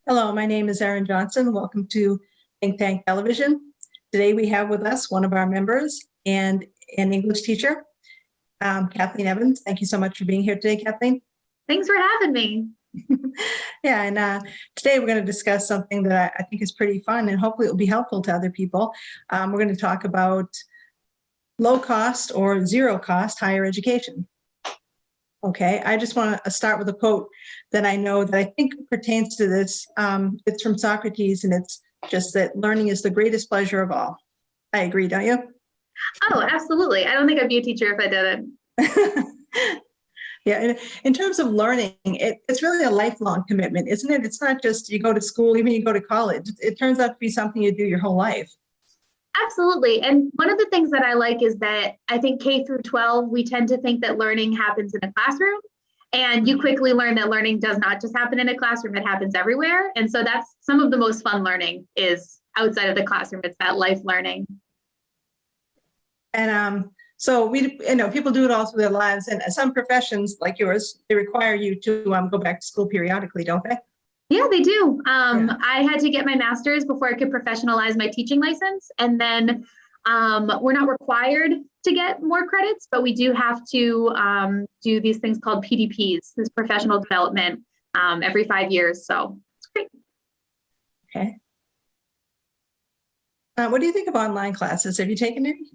Hello, my name is Erin Johnson. Welcome to Think Tank Television. Today we have with us one of our members and an English teacher, Kathleen Evans. Thank you so much for being here today, Kathleen. Thanks for having me. Yeah, and today we're going to discuss something that I think is pretty fun and hopefully it will be helpful to other people. We're going to talk about low cost or zero cost higher education. Okay, I just want to start with a quote that I know that I think pertains to this. It's from Socrates, and it's just that learning is the greatest pleasure of all. I agree, don't you? Oh, absolutely. I don't think I'd be a teacher if I didn't. Yeah, in terms of learning, it's really a lifelong commitment, isn't it? It's not just you go to school, even you go to college. It turns out to be something you do your whole life. Absolutely. And one of the things that I like is that I think K through 12, we tend to think that learning happens in a classroom. And you quickly learn that learning does not just happen in a classroom, it happens everywhere. And so that's some of the most fun learning is outside of the classroom. It's that life learning. And so people do it all through their lives. And some professions like yours, they require you to go back to school periodically, don't they? Yeah, they do. I had to get my master's before I could professionalize my teaching license. And then we're not required to get more credits, but we do have to do these things called PDPs, this professional development, every 5 years. So it's great. Okay. What do you think of online classes? Have you taken any?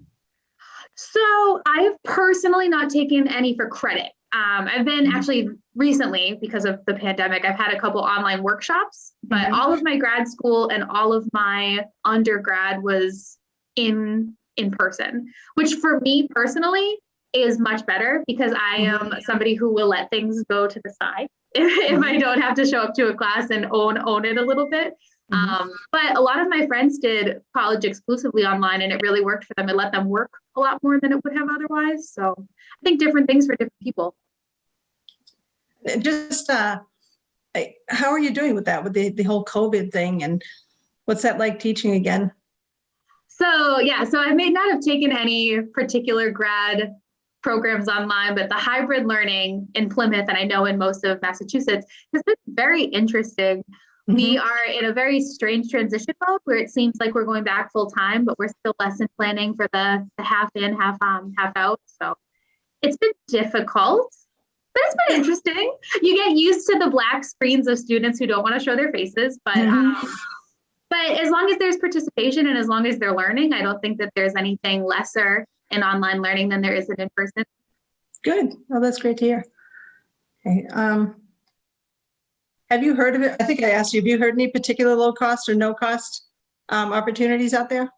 So I've personally not taken any for credit. I've been actually recently, because of the pandemic, I've had a couple online workshops, but all of my grad school and all of my undergrad was in person, which for me personally is much better because I am somebody who will let things go to the side if I don't have to show up to a class and own it a little bit. But a lot of my friends did college exclusively online and it really worked for them. It let them work a lot more than it would have otherwise. So I think different things for different people. Just how are you doing with that, with the whole COVID thing, and what's that like teaching again? So I may not have taken any particular grad programs online, but the hybrid learning in Plymouth, and I know in most of Massachusetts, has been very interesting. We are in a very strange transition mode where it seems like we're going back full time, but we're still lesson planning for the half in, half out. So it's been difficult, but it's been interesting. You get used to the black screens of students who don't want to show their faces, but as long as there's participation and as long as they're learning, I don't think that there's anything lesser in online learning than there is in person. Good. Well, that's great to hear. Okay. Have you heard of it? I think I asked you, have you heard any particular low cost or no cost opportunities out there?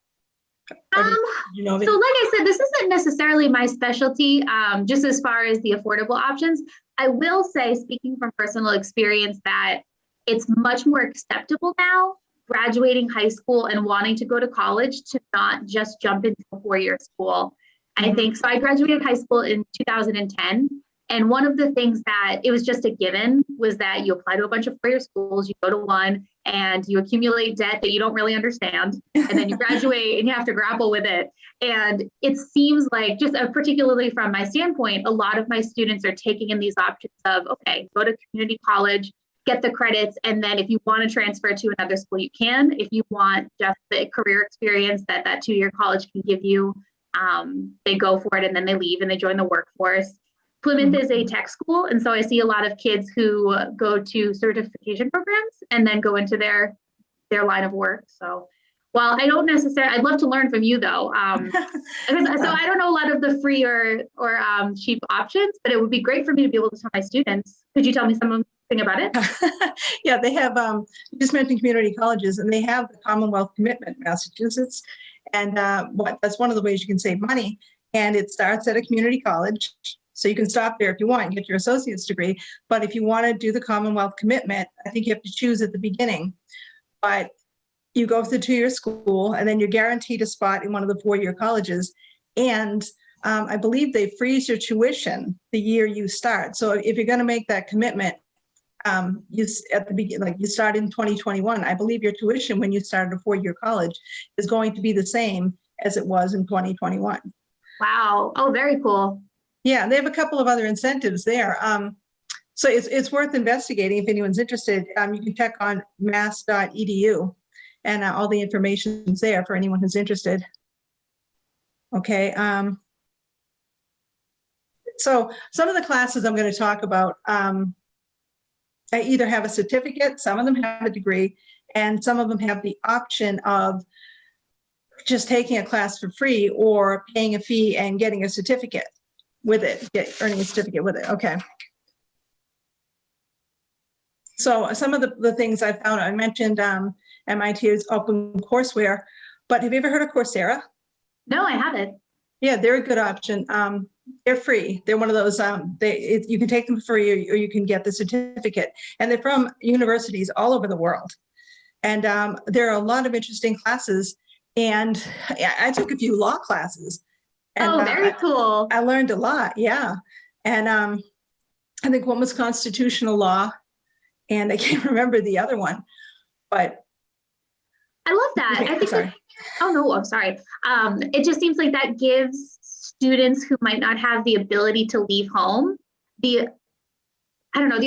So like I said, this isn't necessarily my specialty, just as far as the affordable options. I will say, speaking from personal experience, that it's much more acceptable now, graduating high school and wanting to go to college, to not just jump into a 4-year school. I think so. I graduated high school in 2010. And one of the things that it was just a given was that you apply to a bunch of 4-year schools, you go to one and you accumulate debt that you don't really understand. And then you graduate and you have to grapple with it. And it seems like, just particularly from my standpoint, a lot of my students are taking in these options of, okay, go to community college, get the credits. And then if you want to transfer to another school, you can. If you want just the career experience that 2-year college can give you, they go for it and then they leave and they join the workforce. Plymouth is a tech school, and so I see a lot of kids who go to certification programs and then go into their line of work. So while I don't necessarily, I'd love to learn from you though. So I don't know a lot of the free or cheap options, but it would be great for me to be able to tell my students. Could you tell me something about it? Yeah, they have, you just mentioned community colleges, and they have the Commonwealth Commitment, Massachusetts. And that's one of the ways you can save money. And it starts at a community college. So you can stop there if you want and get your associate's degree. But if you want to do the Commonwealth Commitment, I think you have to choose at the beginning. But you go through the 2-year school, and then you're guaranteed a spot in one of the 4-year colleges. And I believe they freeze your tuition the year you start. So if you're going to make that commitment, you start in 2021. I believe your tuition when you start a 4-year college is going to be the same as it was in 2021. Wow. Oh, very cool. Yeah, they have a couple of other incentives there. So it's worth investigating if anyone's interested. You can check on mass.edu and all the information's there for anyone who's interested. Okay. So some of the classes I'm going to talk about, I either have a certificate, some of them have a degree, and some of them have the option of just taking a class for free or paying a fee and getting a certificate with it, earning a certificate with it. Okay. So some of the things I found, I mentioned MIT's OpenCourseWare, but have you ever heard of Coursera? No, I haven't. Yeah, they're a good option. They're free. They're one of those, you can take them for free or you can get the certificate. And they're from universities all over the world. And there are a lot of interesting classes. And I took a few law classes. And, very cool. I learned a lot, yeah. And I think one was constitutional law, and I can't remember the other one, but. I love that. Okay, I think sorry. Oh, no, I'm sorry. It just seems like that gives students who might not have the ability to leave home the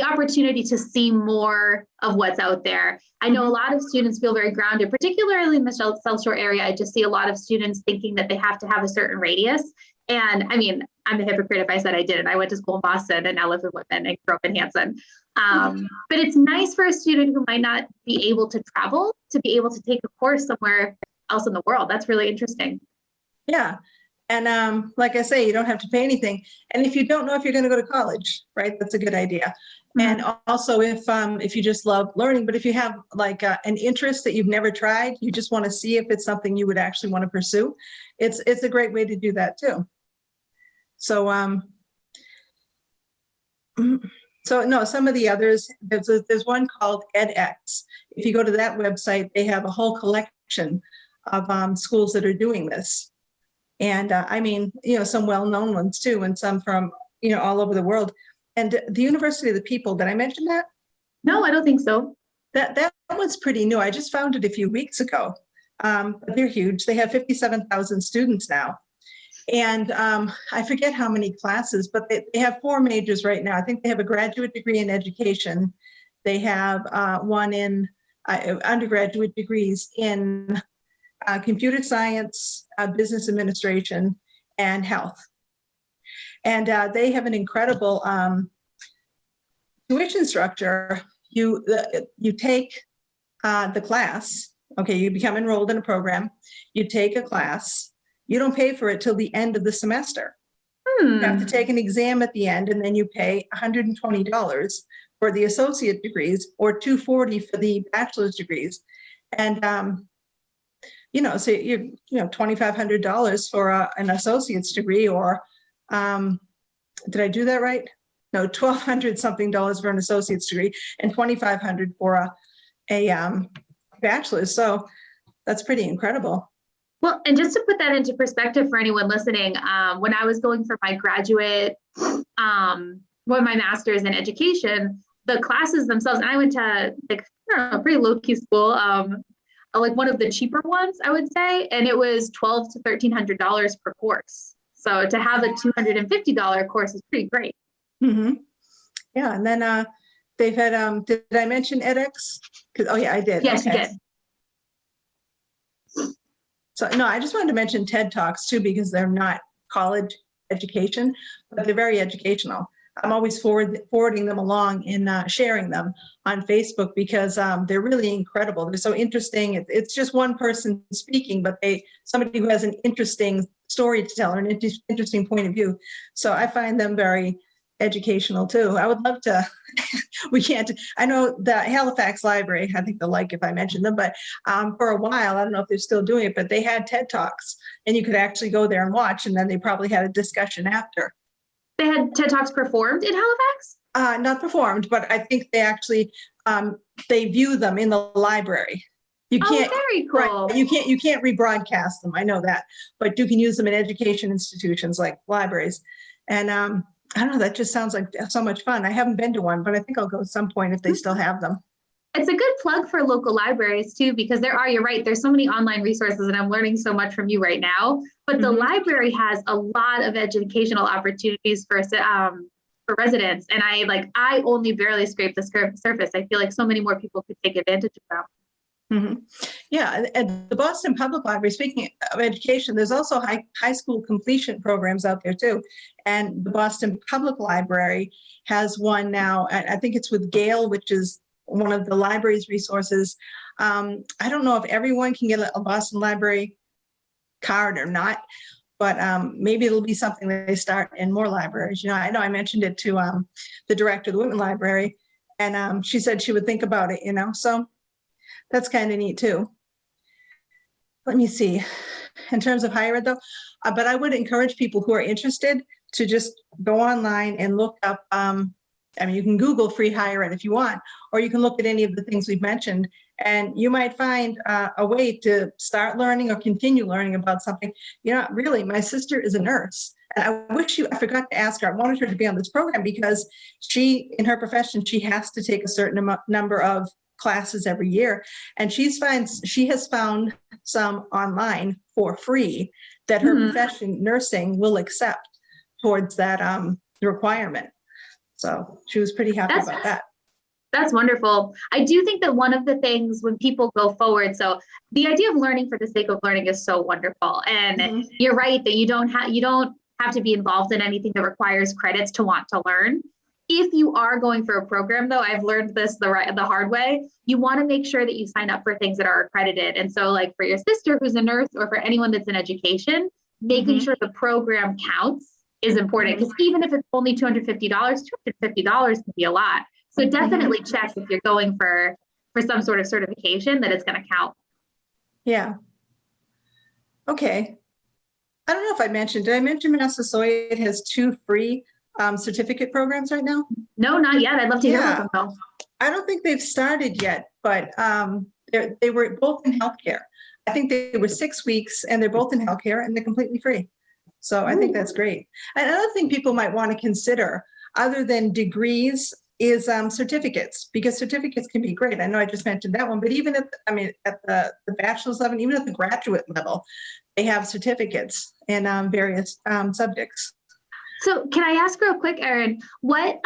opportunity to see more of what's out there. I know a lot of students feel very grounded, particularly in the South Shore area. I just see a lot of students thinking that they have to have a certain radius. And I mean, I'm a hypocrite if I said I didn't. I went to school in Boston and now live in Whitman and grew up in Hanson. But it's nice for a student who might not be able to travel to be able to take a course somewhere else in the world. That's really interesting. Yeah. And like I say, you don't have to pay anything. And if you don't know if you're going to go to college, right, that's a good idea. Mm-hmm. And also if you just love learning, but if you have like an interest that you've never tried, you just want to see if it's something you would actually want to pursue, it's a great way to do that too. So no, some of the others, there's one called edX. If you go to that website, they have a whole collection of schools that are doing this. And I mean, some well-known ones too, and some from, all over the world. And the University of the People, did I mention that? No, I don't think so. That one's pretty new. I just found it a few weeks ago. But they're huge. They have 57,000 students now. And I forget how many classes, but they have 4 majors right now. I think they have a graduate degree in education. They have one in undergraduate degrees in computer science, business administration, and health. And they have an incredible tuition structure. You take the class, okay, you become enrolled in a program, you take a class, you don't pay for it till the end of the semester. You have to take an exam at the end, and then you pay $120 for the associate degrees or $240 for the bachelor's degrees. And so you're $2,500 for an associate's degree, or did I do that right? No, $1,200 something for an associate's degree, and $2,500 for a bachelor's. So that's pretty incredible. Well, and just to put that into perspective for anyone listening, when I was going for my graduate, my master's in education, the classes themselves, and I went to a pretty low-key school, like one of the cheaper ones, I would say, and it was $1,200 to $1,300 per course. So to have a $250 course is pretty great. Mm-hmm. Yeah, and then they've had, did I mention edX? Oh yeah, I did. Yes, okay. You did. So no, I just wanted to mention TED Talks too, because they're not college education, but they're very educational. I'm always forwarding them along and sharing them on Facebook because they're really incredible. They're so interesting. It's just one person speaking, but somebody who has an interesting story to tell or an interesting point of view. So I find them very educational too. I would love to, I know the Halifax Library, I think they'll like if I mention them, but for a while, I don't know if they're still doing it, but they had TED Talks and you could actually go there and watch, and then they probably had a discussion after. They had TED Talks performed in Halifax? Not performed, but I think they actually, they view them in the library. You can't, very cool. Right, you can't rebroadcast them. I know that, but you can use them in education institutions like libraries. And I don't know, that just sounds like so much fun. I haven't been to one, but I think I'll go at some point if they still have them. It's a good plug for local libraries too, because you're right, there's so many online resources and I'm learning so much from you right now, but the library has a lot of educational opportunities for for residents. And I only barely scraped the surface. I feel like so many more people could take advantage of that. Mm-hmm. Yeah, at the Boston Public Library, speaking of education, there's also high school completion programs out there too. And the Boston Public Library has one now, I think it's with Gale, which is one of the library's resources. I don't know if everyone can get a Boston Library card or not, but maybe it'll be something that they start in more libraries. You know I mentioned it to the director of the Whitman Library, and she said she would think about it, so that's kind of neat too. Let me see, in terms of higher ed though, but I would encourage people who are interested to just go online and look up, you can Google free higher ed if you want, or you can look at any of the things we've mentioned, and you might find a way to start learning or continue learning about something. Really, my sister is a nurse, and I forgot to ask her, I wanted her to be on this program because in her profession, she has to take a certain number of classes every year, and she has found some online for free that her profession, nursing, will accept towards that requirement. So she was pretty happy about that. That's wonderful. I do think that one of the things when people go forward, so the idea of learning for the sake of learning is so wonderful. And you're right that you don't have to be involved in anything that requires credits to want to learn. If you are going for a program, though, I've learned this the hard way, you want to make sure that you sign up for things that are accredited. And so like for your sister who's a nurse, or for anyone that's in education, making sure the program counts is important, because even if it's only $250 can be a lot. So definitely check if you're going for some sort of certification that it's going to count. Yeah. Okay. I don't know if did I mention Massasoit has 2 free certificate programs right now? No, not yet. I'd love to hear about them though. I don't think they've started yet, but they were both in healthcare. I think they were 6 weeks, and they're both in healthcare, and they're completely free. So I think that's great. And another thing people might want to consider, other than degrees, is certificates, because certificates can be great. I know I just mentioned that one, but even at the bachelor's level, even at the graduate level, they have certificates in various subjects. So can I ask real quick, Erin, what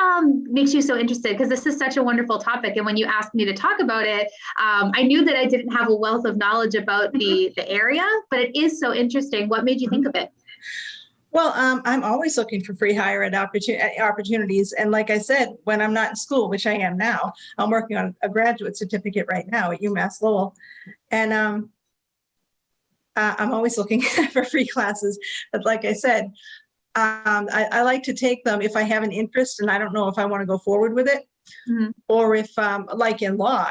makes you so interested? Because this is such a wonderful topic. And when you asked me to talk about it, I knew that I didn't have a wealth of knowledge about the area, but it is so interesting. What made you think of it? Well, I'm always looking for free higher ed opportunities. And like I said, when I'm not in school, which I am now, I'm working on a graduate certificate right now at UMass Lowell. And I'm always looking for free classes. But like I said, I like to take them if I have an interest and I don't know if I want to go forward with it. Or if, like in law,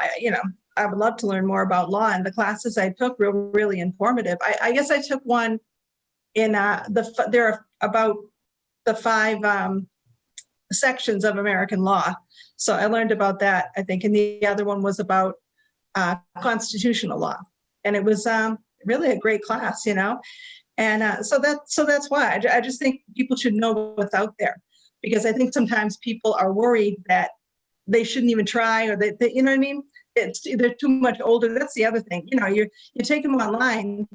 I would love to learn more about law. And the classes I took were really informative. I guess I took one in there are about the 5 sections of American law. So I learned about that, I think. And the other one was about constitutional law. And it was really a great class, And so that's why I just think people should know what's out there, because I think sometimes people are worried that they shouldn't even try, or they you know what I mean? They're too much older. That's the other thing. You take them online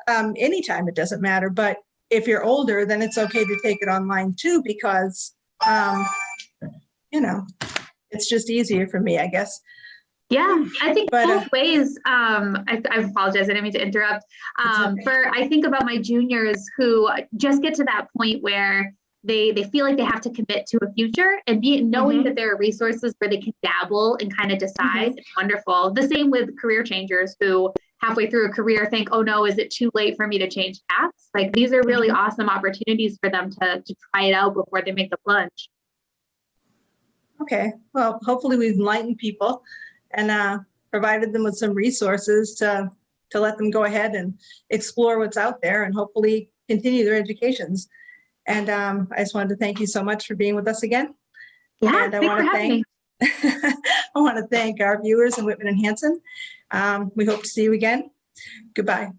anytime, it doesn't matter. But if you're older, then it's okay to take it online too, because it's just easier for me, I guess. Yeah, I think both ways. I apologize, I didn't mean to interrupt. I think about my juniors who just get to that point where they feel like they have to commit to a future, and knowing that there are resources where they can dabble and kind of decide. It's wonderful. The same with career changers who halfway through a career think, oh no, is it too late for me to change paths? Like, these are really awesome opportunities for them to try it out before they make the plunge. Okay, well, hopefully we've enlightened people and provided them with some resources to let them go ahead and explore what's out there and hopefully continue their educations. And I just wanted to thank you so much for being with us again. Yeah, and I want to thank our viewers in Whitman and Hanson. We hope to see you again. Goodbye.